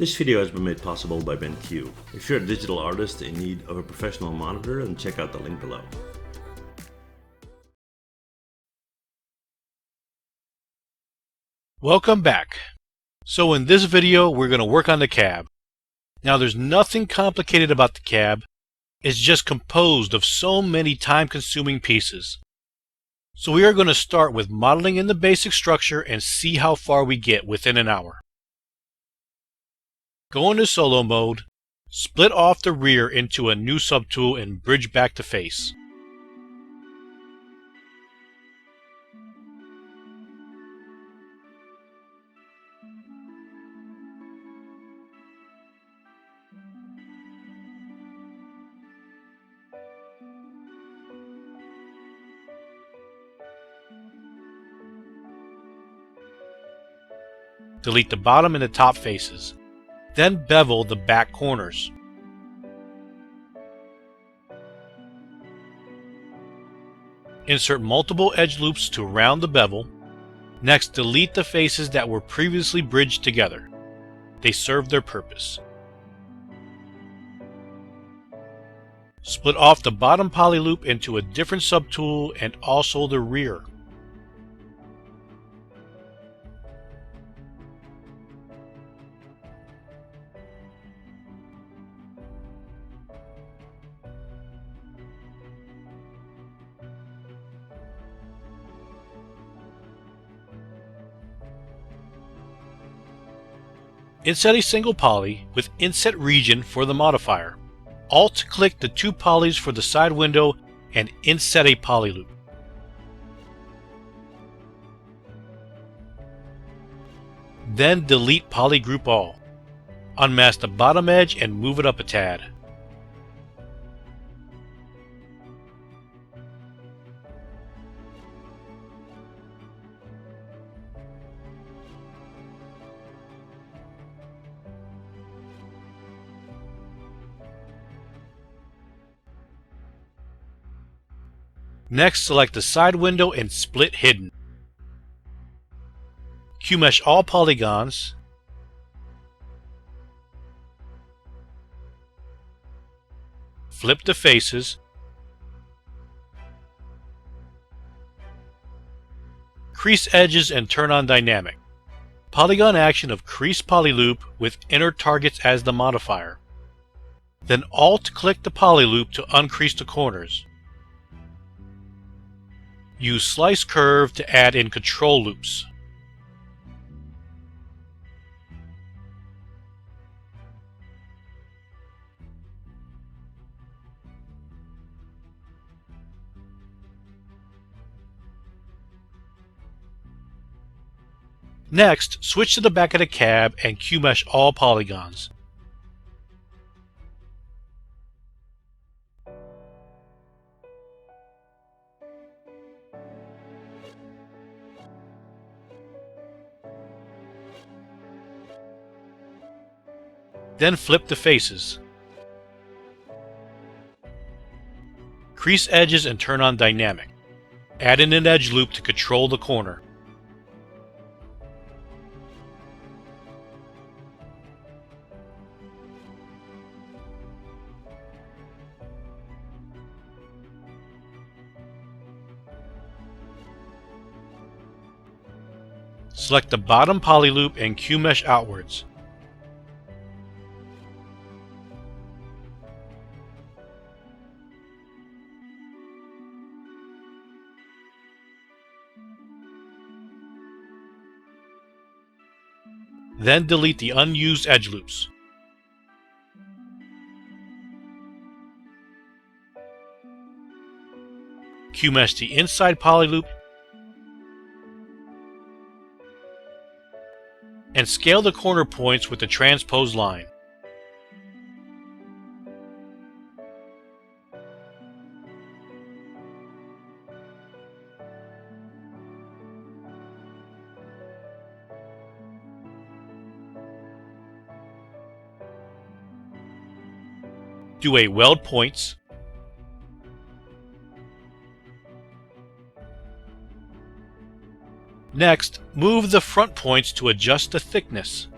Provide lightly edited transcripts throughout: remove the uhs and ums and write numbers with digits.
This video has been made possible by BENQ. If you're a digital artist in need of a professional monitor, then check out the link below. Welcome back. So in this video we're going to work on the cab. Now there's nothing complicated about the cab. It's just composed of so many time-consuming pieces. So we are going to start with modeling in the basic structure and see how far we get within an hour. Go into solo mode, split off the rear into a new subtool and bridge back to face. Delete the bottom and the top faces. Then bevel the back corners. Insert multiple edge loops to round the bevel. Next, delete the faces that were previously bridged together. They serve their purpose. Split off the bottom poly loop into a different subtool and also the rear. Inset a single poly with inset region for the modifier. Alt-click the two polys for the side window and inset a poly loop. Then delete poly group all. Unmask the bottom edge and move it up a tad. Next, select the side window and split hidden. Q-mesh all polygons. Flip the faces. Crease edges and turn on dynamic. Polygon action of crease poly loop with inner targets as the modifier. Then Alt-click the poly loop to uncrease the corners. Use slice curve to add in control loops. Next, switch to the back of the cab and Q-mesh all polygons. Then flip the faces. Crease edges and turn on dynamic. Add in an edge loop to control the corner. Select the bottom poly loop and Q-mesh outwards. Then delete the unused edge loops. Q-mesh the inside poly loop and scale the corner points with the transposed line. Do a weld points. Next, move the front points to adjust the thickness.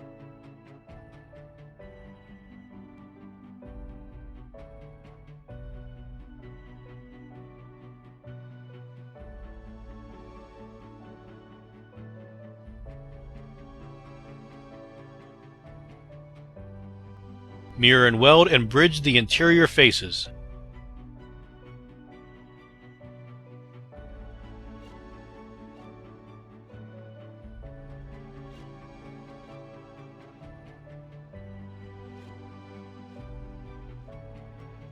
Mirror and weld and bridge the interior faces.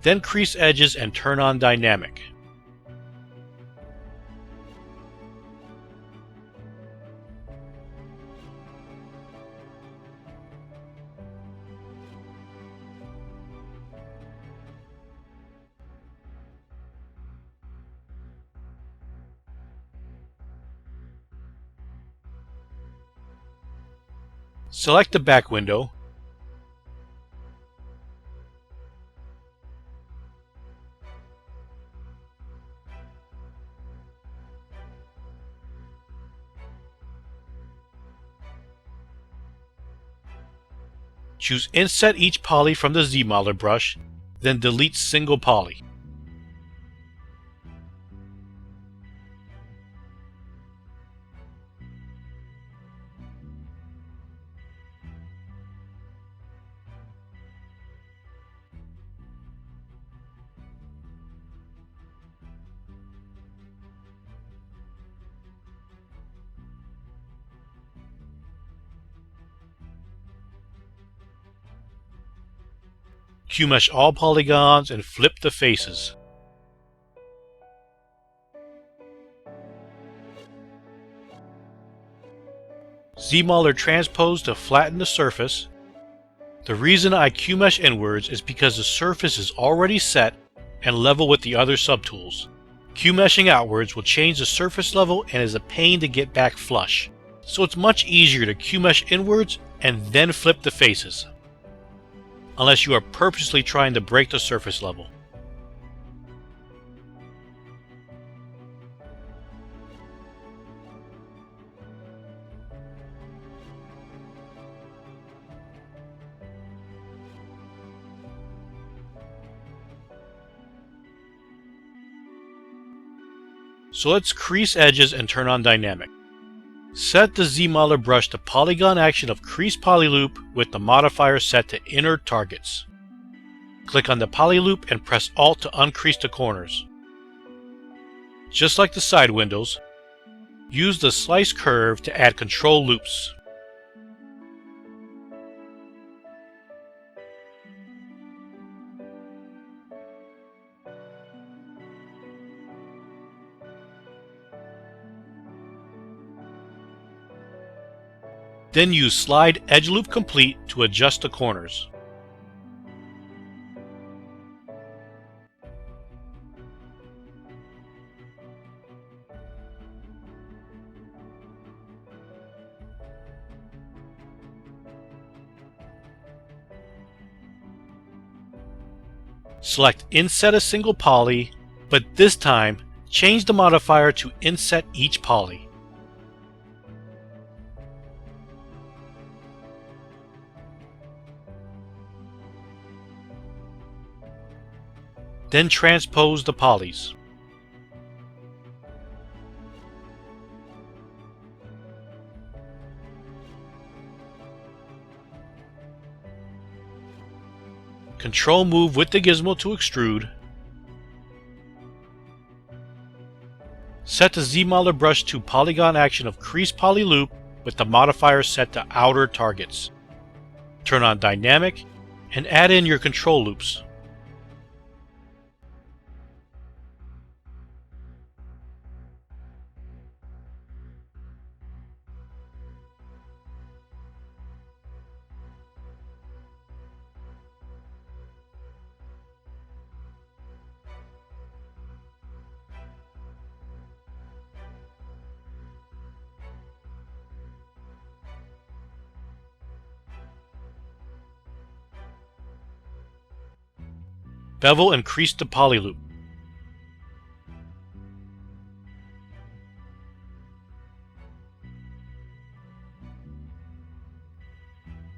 Then crease edges and turn on dynamic. Select the back window. Choose Inset each poly from the Zmodeler brush, then delete single poly. Q-mesh all polygons and flip the faces. Zmodeler transpose to flatten the surface. The reason I Q-mesh inwards is because the surface is already set and level with the other subtools. Q-meshing outwards will change the surface level and is a pain to get back flush. So it's much easier to Q-mesh inwards and then flip the faces, unless you are purposely trying to break the surface level. So let's crease edges and turn on dynamic. Set the Zmodeler brush to polygon action of crease poly loop with the modifier set to inner targets. Click on the poly loop and press Alt to uncrease the corners. Just like the side windows, use the slice curve to add control loops. Then use Slide Edge Loop Complete to adjust the corners. Select Inset a single poly, but this time change the modifier to Inset each poly. Then transpose the polys. Control move with the gizmo to extrude. Set the Zmodeler brush to polygon action of crease poly loop with the modifier set to outer targets. Turn on dynamic and add in your control loops. Bevel and crease the poly loop.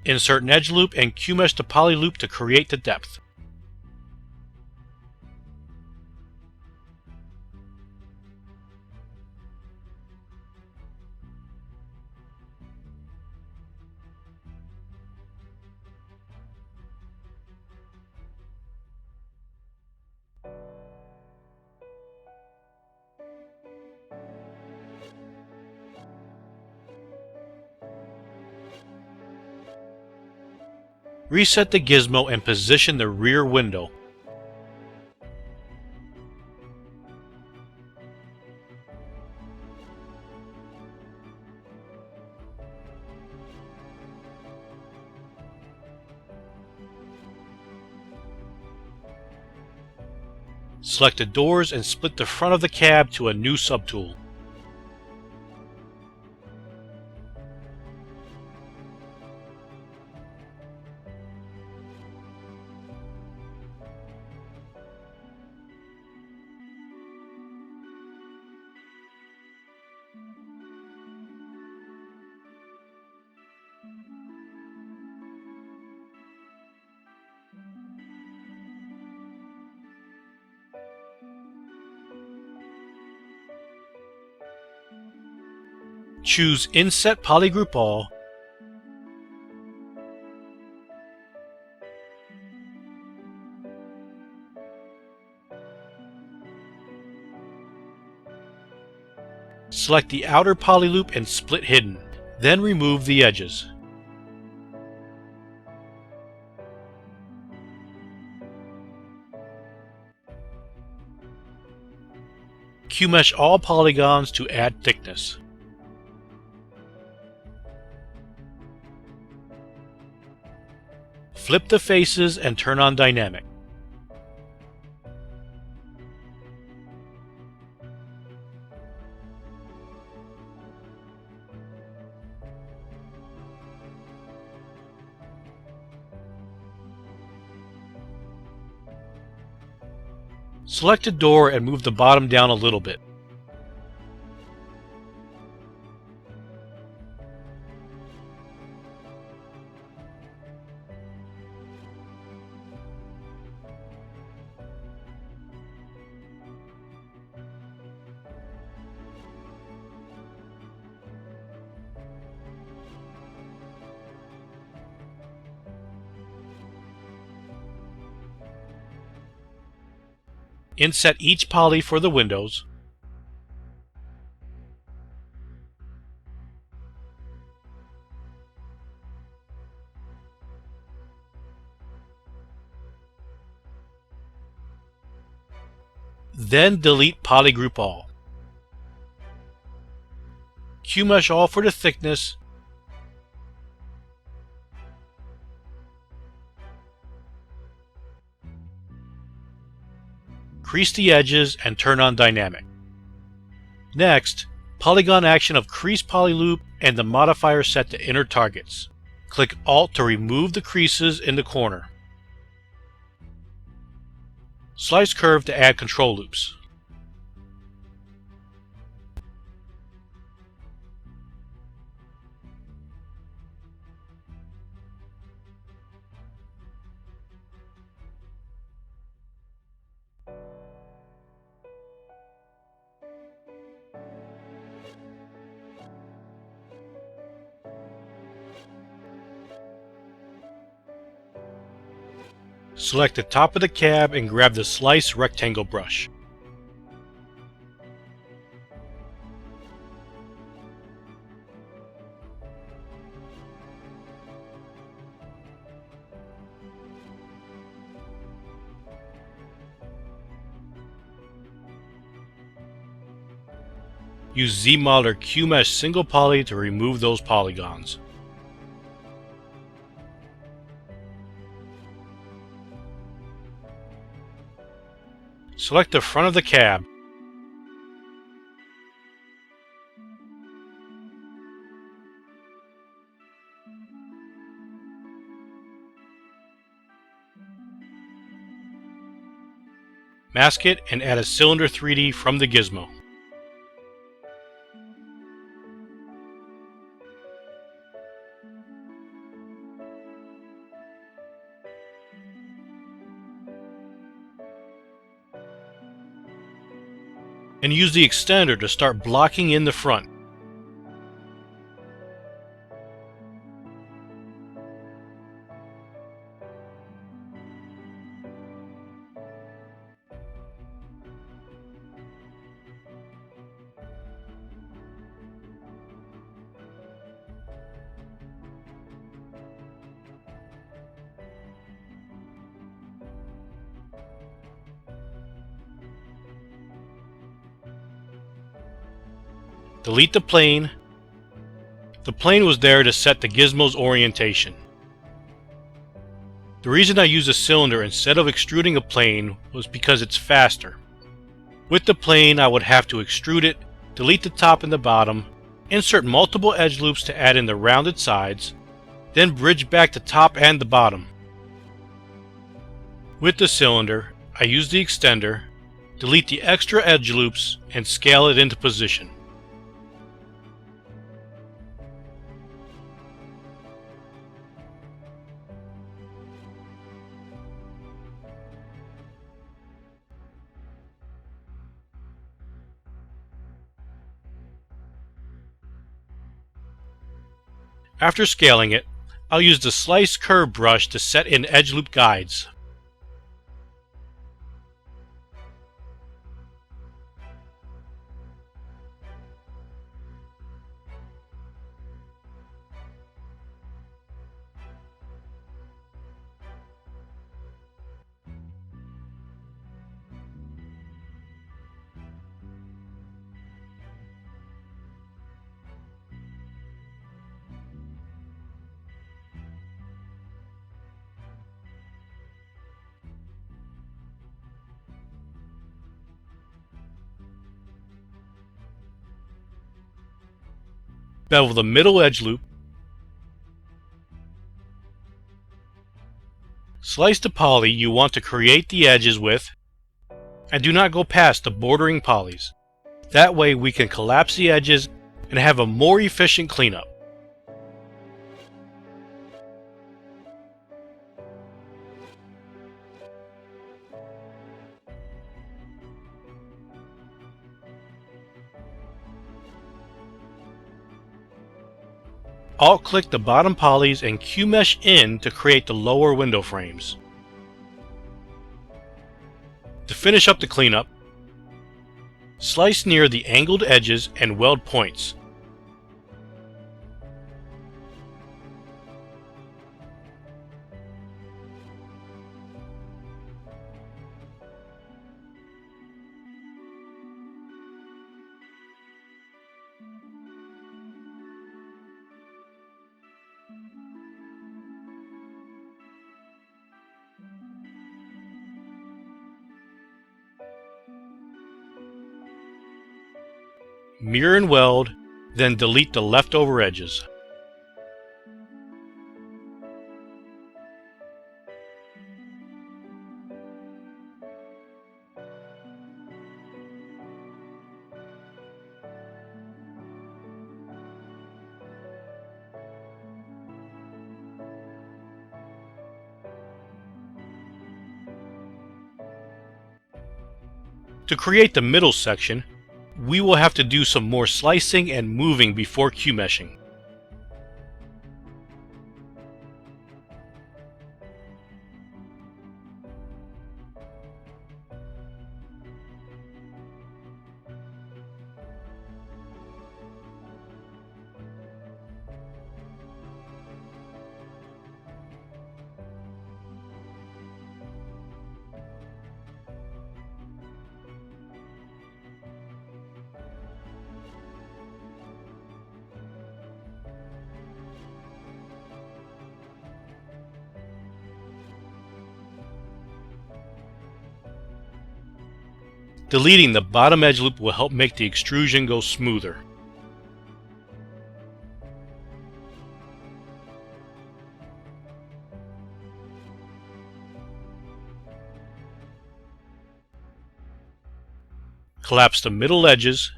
Insert an edge loop and Q-mesh the poly loop to create the depth. Reset the gizmo and position the rear window. Select the doors and split the front of the cab to a new subtool. Choose Inset Polygroup All, select the outer poly loop and split hidden, then remove the edges. Q-mesh all polygons to add thickness. Flip the faces and turn on dynamic. Select a door and move the bottom down a little bit. Inset each poly for the windows. Then delete Polygroup All. Q-mesh all for the thickness. Crease the edges and turn on dynamic. Next, polygon action of crease poly loop and the modifier set to inner targets. Click Alt to remove the creases in the corner. Slice curve to add control loops. Select the top of the cab and grab the Slice rectangle brush. Use Zmodeler Q-mesh single poly to remove those polygons. Select the front of the cab. Mask it and add a cylinder 3D from the gizmo. And use the extender to start blocking in the front. Delete the plane. The plane was there to set the gizmo's orientation. The reason I used a cylinder instead of extruding a plane was because it's faster. With the plane, I would have to extrude it, delete the top and the bottom, insert multiple edge loops to add in the rounded sides, then bridge back the top and the bottom. With the cylinder, I use the extender, delete the extra edge loops, and scale it into position. After scaling it, I'll use the Slice Curve brush to set in edge loop guides. Bevel the middle edge loop, slice the poly you want to create the edges with, and do not go past the bordering polys. That way we can collapse the edges and have a more efficient cleanup. Alt-click the bottom polys and Q-mesh in to create the lower window frames. To finish up the cleanup, slice near the angled edges and weld points. Mirror and weld, then delete the leftover edges. To create the middle section, we will have to do some more slicing and moving before Q-meshing. Deleting the bottom edge loop will help make the extrusion go smoother. Collapse the middle edges.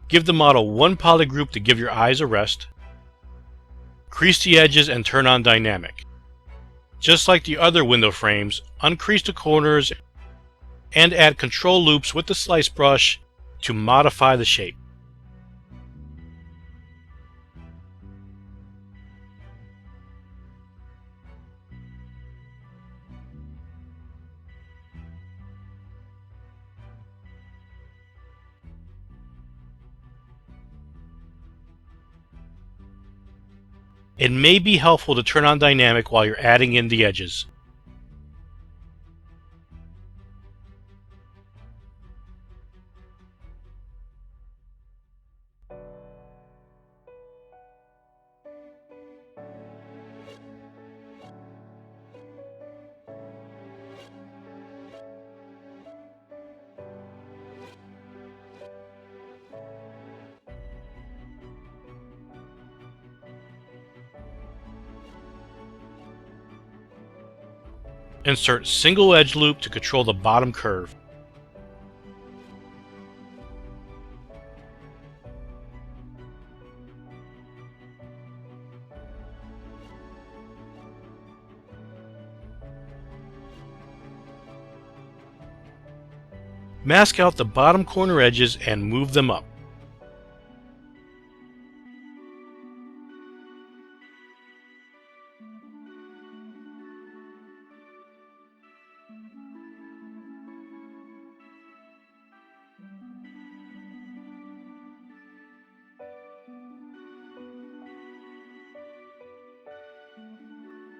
Give the model one poly group to give your eyes a rest. Crease the edges and turn on dynamic. Just like the other window frames, uncrease the corners and add control loops with the slice brush to modify the shape. It may be helpful to turn on dynamic while you're adding in the edges. Insert single edge loop to control the bottom curve. Mask out the bottom corner edges and move them up.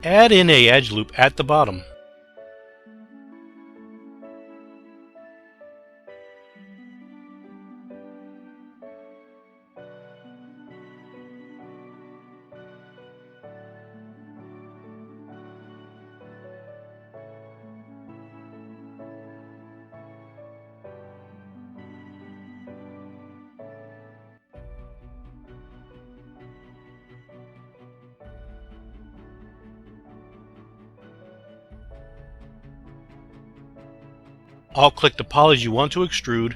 Add in a edge loop at the bottom. Alt-click the polys you want to extrude,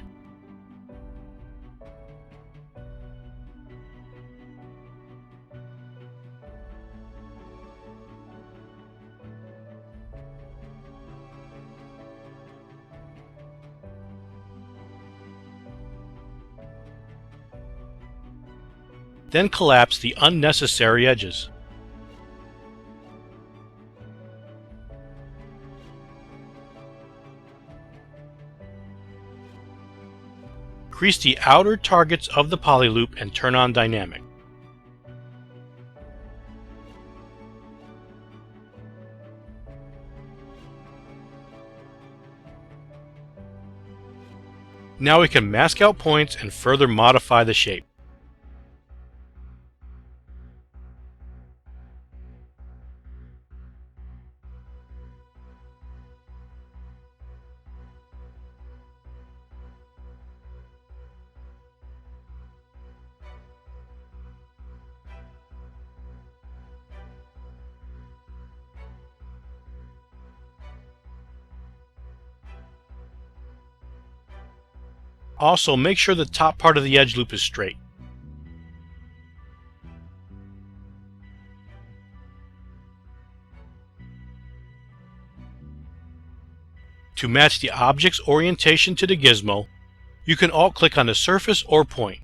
then collapse the unnecessary edges. Crease the outer targets of the poly loop and turn on dynamic. Now we can mask out points and further modify the shape. Also, make sure the top part of the edge loop is straight. To match the object's orientation to the gizmo, you can alt-click on the surface or point.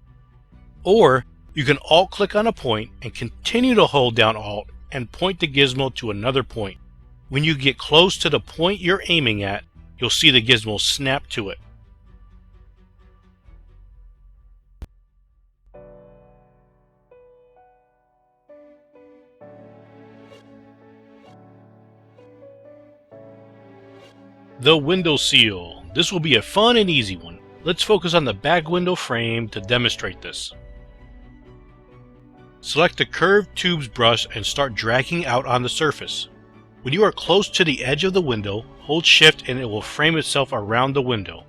Or, you can alt-click on a point and continue to hold down Alt and point the gizmo to another point. When you get close to the point you're aiming at, you'll see the gizmo snap to it. The window seal. This will be a fun and easy one. Let's focus on the back window frame to demonstrate this. Select the curved tubes brush and start dragging out on the surface. When you are close to the edge of the window, hold Shift and it will frame itself around the window.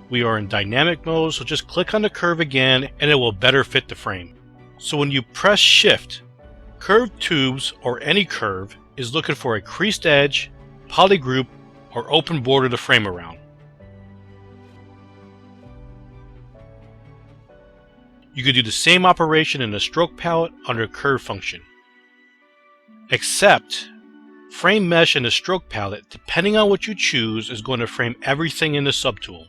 We are in dynamic mode, so just click on the curve again and it will better fit the frame. So when you press Shift, curved tubes or any curve is looking for a creased edge, poly group, or open border to frame around. You could do the same operation in the stroke palette under curve function. Except, frame mesh in the stroke palette, depending on what you choose, is going to frame everything in the subtool.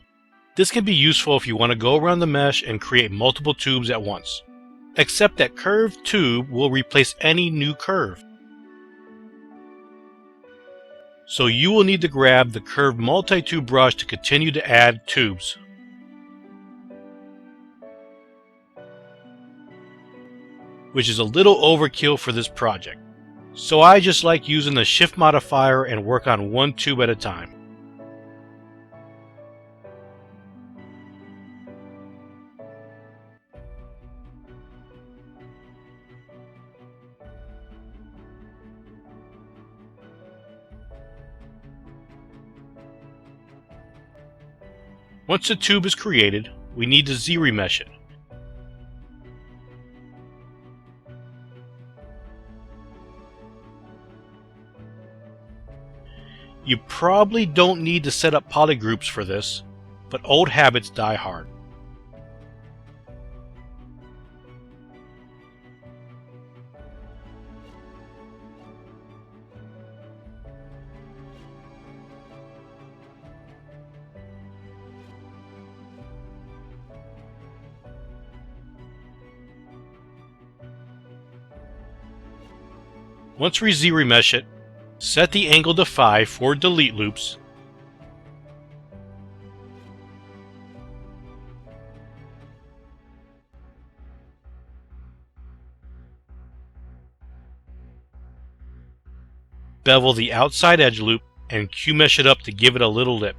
This can be useful if you want to go around the mesh and create multiple tubes at once. Except that curved tube will replace any new curve. So you will need to grab the curved multi-tube brush to continue to add tubes. which is a little overkill for this project. So I just like using the shift modifier and work on one tube at a time. Once the tube is created, we need to Zremesh it. You probably don't need to set up polygroups for this, but old habits die hard. Once we Zremesh it, set the angle to 5 for delete loops. Bevel the outside edge loop and Q-mesh it up to give it a little lip.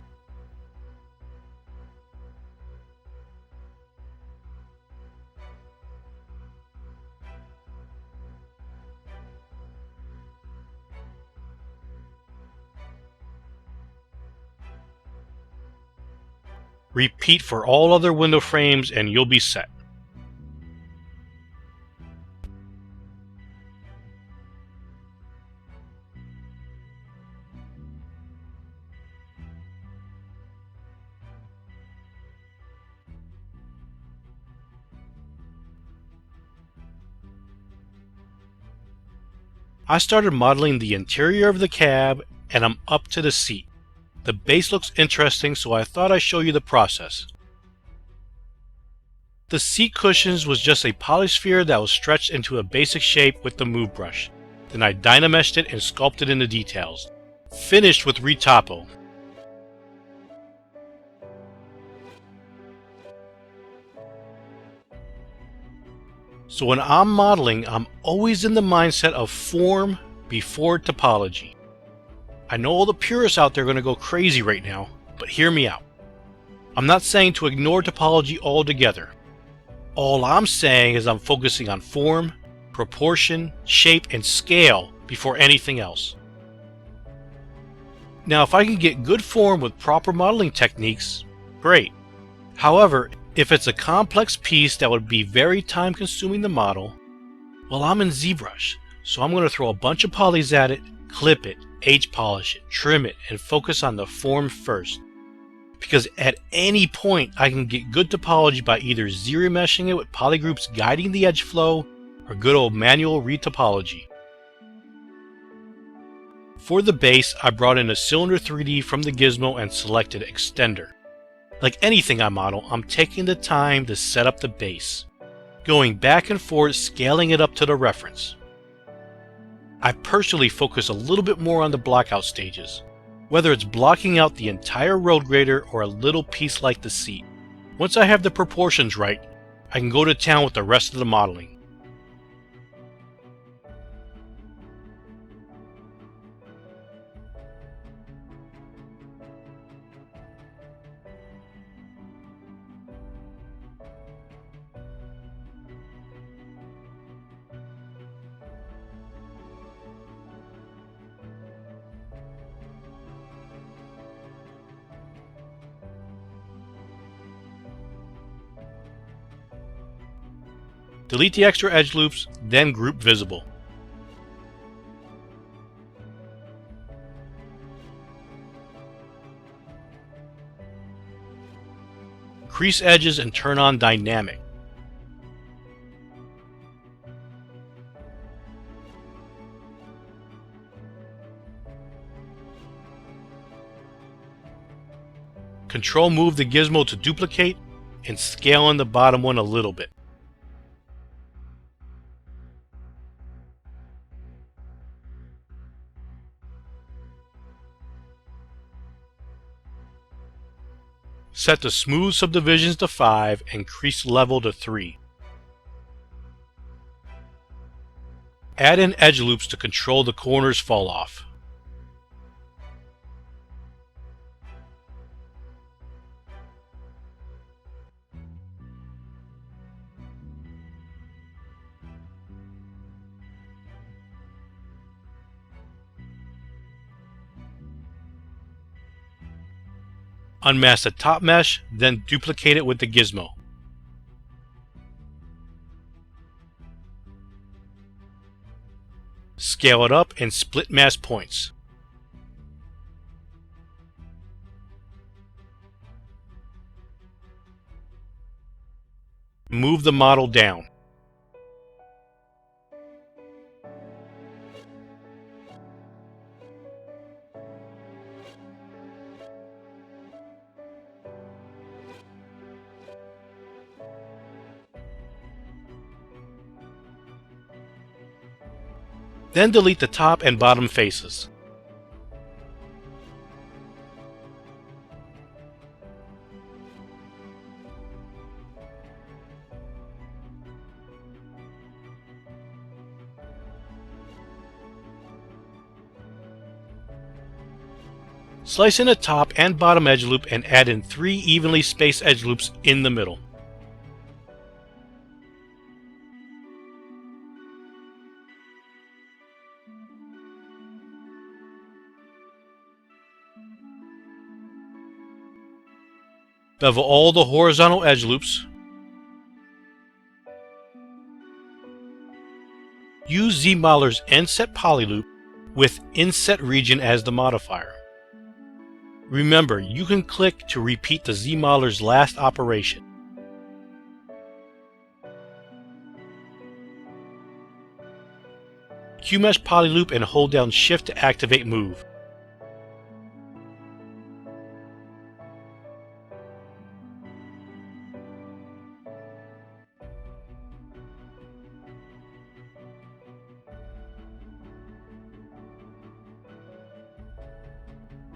Repeat for all other window frames and you'll be set. I started modeling the interior of the cab and I'm up to the seat. The base looks interesting, so I thought I'd show you the process. The seat cushions was just a polysphere that was stretched into a basic shape with the move brush. Then I dynameshed it and sculpted in the details. Finished with retopo. So when I'm modeling, I'm always in the mindset of form before topology. I know all the purists out there are going to go crazy right now, but hear me out. I'm not saying to ignore topology altogether. All I'm saying is I'm focusing on form, proportion, shape, and scale before anything else. Now, if I can get good form with proper modeling techniques, great. However, if it's a complex piece that would be very time-consuming to model, well, I'm in ZBrush, so I'm going to throw a bunch of polys at it, clip it, H-polish it, trim it, and focus on the form first. Because at any point I can get good topology by either Zremeshing it with polygroups guiding the edge flow or good old manual retopology. For the base, I brought in a cylinder 3D from the gizmo and selected Extender. Like anything I model, I'm taking the time to set up the base, going back and forth scaling it up to the reference. I personally focus a little bit more on the blockout stages, whether it's blocking out the entire road grader or a little piece like the seat. Once I have the proportions right, I can go to town with the rest of the modeling. Delete the extra edge loops, then group visible. Crease edges and turn on dynamic. Control move the gizmo to duplicate and scale on the bottom one a little bit. Set the smooth subdivisions to 5 and crease level to 3. Add in edge loops to control the corners fall off. Unmask the top mesh, then duplicate it with the gizmo. Scale it up and split mask points. Move the model down. Then delete the top and bottom faces. Slice in a top and bottom edge loop and add in 3 evenly spaced edge loops in the middle. Bevel all the horizontal edge loops. Use Zmodeler's Inset Poly Loop with Inset Region as the modifier. Remember, you can click to repeat the Zmodeler's last operation. QMesh Poly Loop and hold down Shift to activate Move.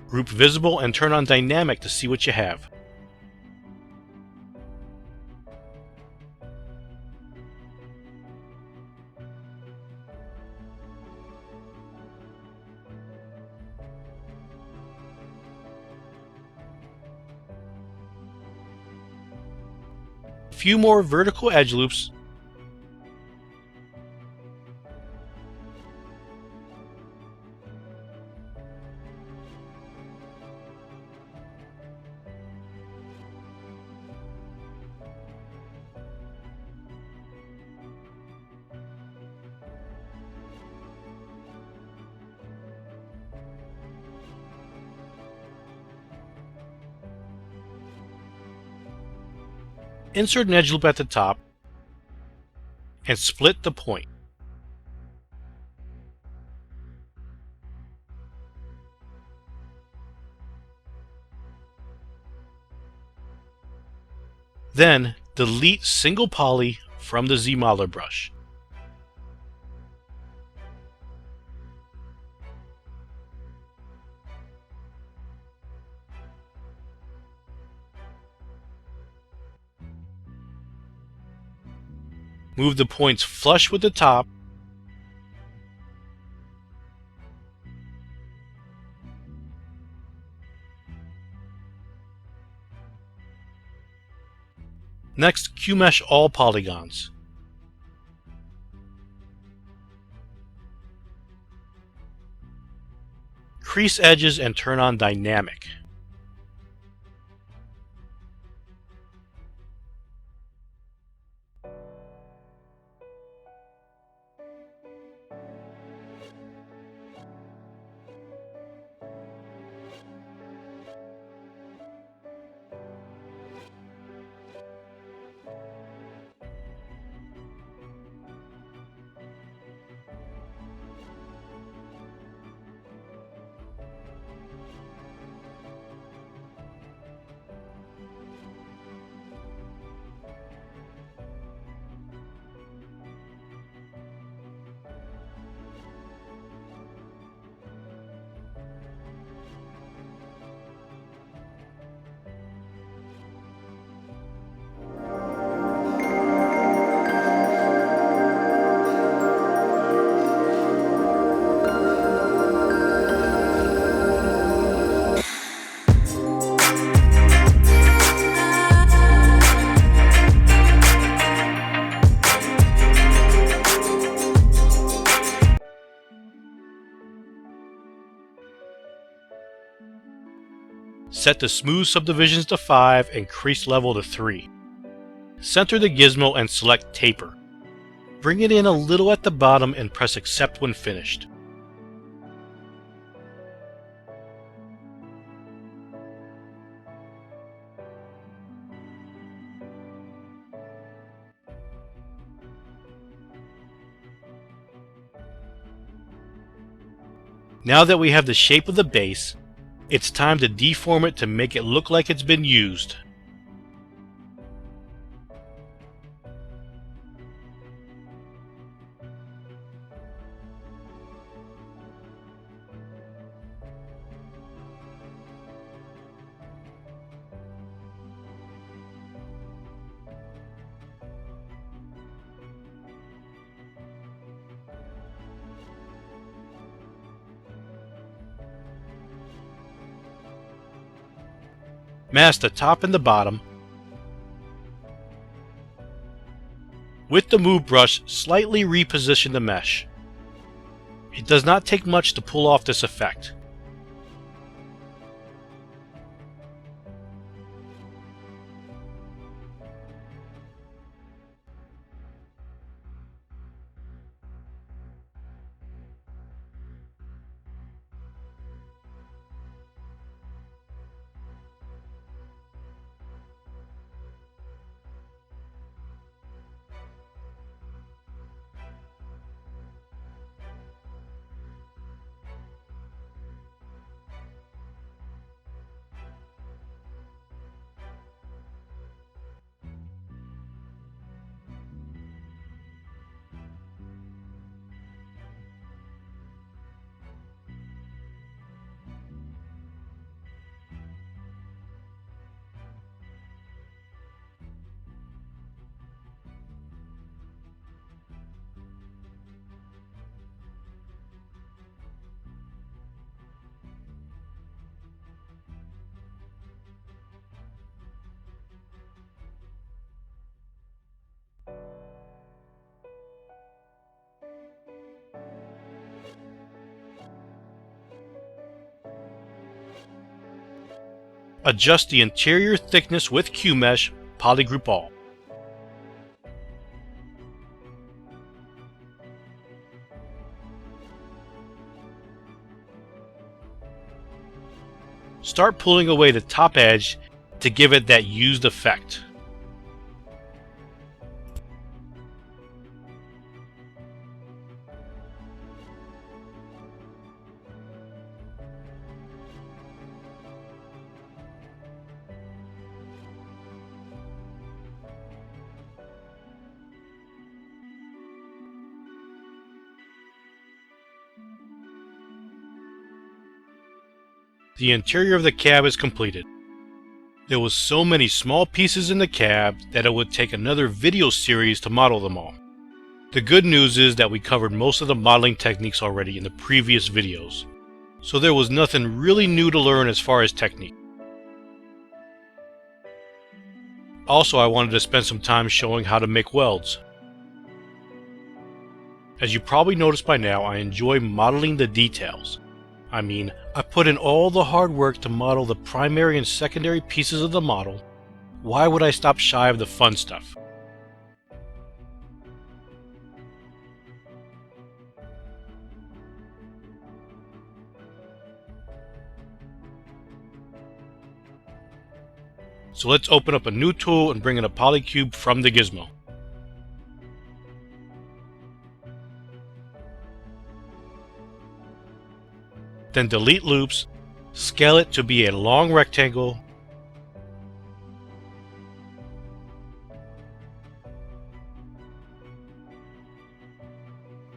Group Visible and turn on Dynamic to see what you have. A few more vertical edge loops. Insert an edge loop at the top and split the point. Then delete single poly from the Zmodeler brush. Move the points flush with the top. Next, QMesh all polygons. Crease edges and turn on Dynamic. Set the smooth subdivisions to 5 and crease level to 3. Center the gizmo and select Taper. Bring it in a little at the bottom and press Accept when finished. Now that we have the shape of the base, it's time to deform it to make it look like it's been used. Mask the top and the bottom. With the move brush, slightly reposition the mesh. It does not take much to pull off this effect. Adjust the interior thickness with Q-Mesh, polygroup all. Start pulling away the top edge to give it that used effect. The interior of the cab is completed. There was so many small pieces in the cab that it would take another video series to model them all. The good news is that we covered most of the modeling techniques already in the previous videos, so there was nothing really new to learn as far as technique. Also, I wanted to spend some time showing how to make welds. As you probably noticed by now, I enjoy modeling the details. I put in all the hard work to model the primary and secondary pieces of the model. Why would I stop shy of the fun stuff? So let's open up a new tool and bring in a polycube from the gizmo. Then delete loops, scale it to be a long rectangle,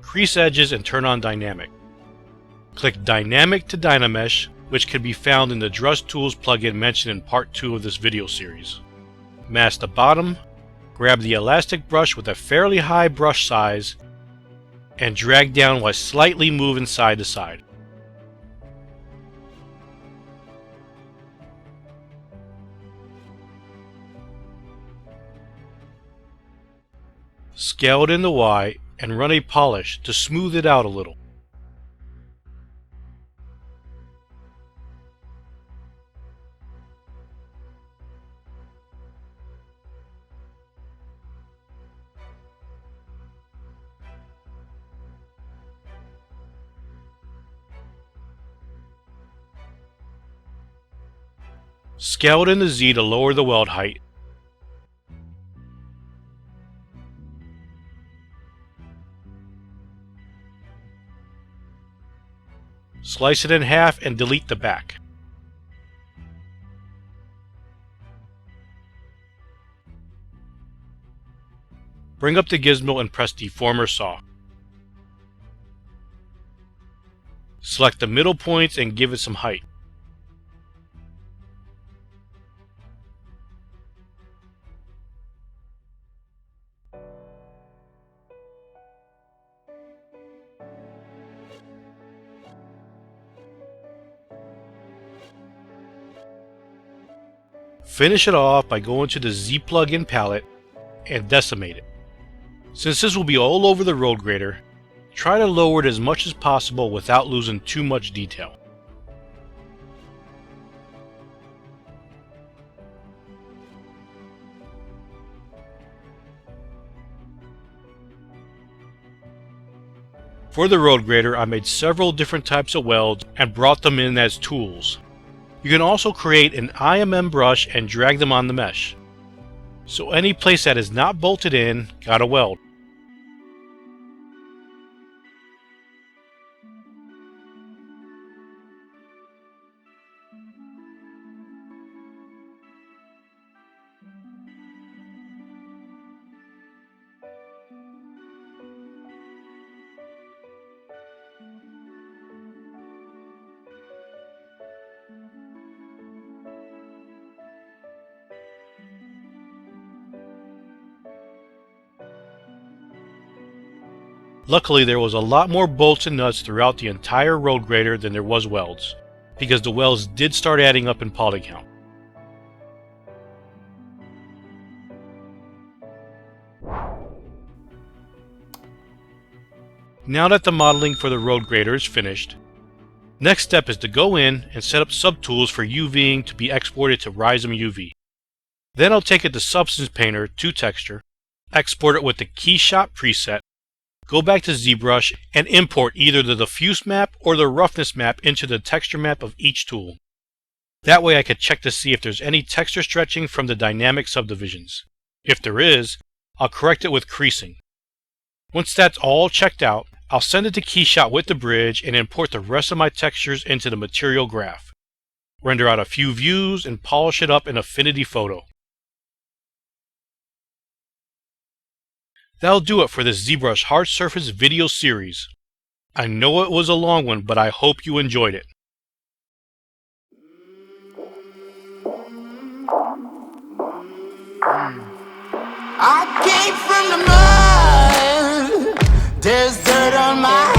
crease edges and turn on dynamic. Click Dynamic to Dynamesh, which can be found in the ZBrush Tools plugin mentioned in part 2 of this video series. Mask the bottom, grab the elastic brush with a fairly high brush size, and drag down while slightly moving side to side. Scale it into Y and run a polish to smooth it out a little. Scale it in the Z to lower the weld height. Slice it in half and delete the back. Bring up the gizmo and press Deformer Saw. Select the middle points and give it some height. Finish it off by going to the Z plugin palette and decimate it. Since this will be all over the road grader, try to lower it as much as possible without losing too much detail. For the road grader, I made several different types of welds and brought them in as tools. You can also create an IMM brush and drag them on the mesh. So any place that is not bolted in got a weld. Luckily, there was a lot more bolts and nuts throughout the entire road grader than there was welds, because the welds did start adding up in poly count. Now that the modeling for the road grader is finished, next step is to go in and set up subtools for UVing to be exported to Rhizome UV. Then I'll take it to Substance Painter to Texture, export it with the Keyshot preset, go back to ZBrush and import either the diffuse map or the roughness map into the texture map of each tool. That way I could check to see if there's any texture stretching from the dynamic subdivisions. If there is, I'll correct it with creasing. Once that's all checked out, I'll send it to Keyshot with the bridge and import the rest of my textures into the material graph. Render out a few views and polish it up in Affinity Photo. That'll do it for this ZBrush Hard Surface video series. I know it was a long one, but I hope you enjoyed it. I came from the mud. There's dirt on my